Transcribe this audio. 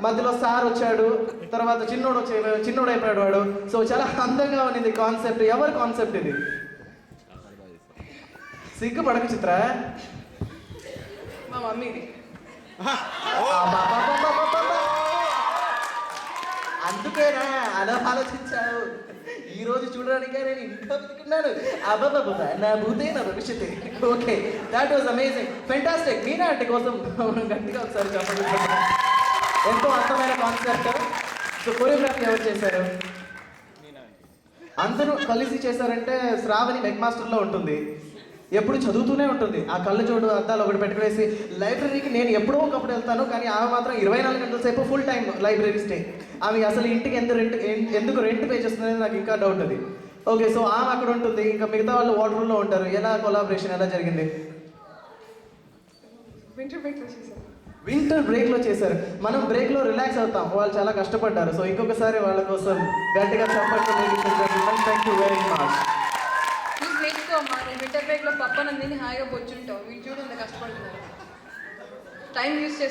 మధ్యలో సార్ వచ్చాడు, తర్వాత చిన్నోడు అయిపోయాడు వాడు. సో చాలా అందంగా ఉన్నది కాన్సెప్ట్. ఎవరి కాన్సెప్ట్ ఇది? సిగ్గుపడక చిత్ర, మా మమ్మీది. అందుకేనా అలా ఆలోచించావు? ఈ రోజు చూడడానికే నేను ఇంకా బతుకున్నాను. అబ్బాబ్బా, నా భూతే నా భవిష్యత్తు. Okay, that was amazing, fantastic. Meena అంటే కోసం గట్టిగా ఒకసారి చెప్పండి. ఎంతో అర్థమైన కాన్సెప్ట్. సో కొరియోగ్రఫీ ఎవరు చేశారు? అందరూ కలిసి చేశారంటే శ్రావణి హెడ్ మాస్టర్లో ఉంటుంది, ఎప్పుడు చదువుతూనే ఉంటుంది. ఆ కళ్ళు చూడు అద్దాలు ఒకటి పెట్టుకునేసి. లైబ్రరీకి నేను ఎప్పుడో ఒకప్పుడు వెళ్తాను, కానీ ఆమె మాత్రం 24 గంటల సేపు ఫుల్ టైం లైబ్రరీ స్టే. ఆమె అసలు ఇంటికి ఎందుకు రెంట్ పే చేస్తుంది నాకు ఇంకా డౌట్ అది. ఓకే, సో ఆమె అక్కడ ఉంటుంది, ఇంకా మిగతా వాళ్ళు వాటర్ రూమ్లో ఉంటారు. ఎలా కొలాబరేషన్ ఎలా జరిగింది? వింటర్ బ్రేక్లో చేశారు. మనం బ్రేక్లో రిలాక్స్ అవుతాం, వాళ్ళు చాలా కష్టపడ్డారు. సో ఇంకొకసారి వాళ్ళ కోసం గట్టిగా చెప్పండి. Thank you very much. నేర్చుకోమ్మా, నువ్వు వింటర్ బ్రేక్లో పప్పనందిని హాయిగా కూర్చుంటావు. వీళ్ళు చూడు ఎంత కష్టపడుతున్నారు. టైం యూస్ చేసి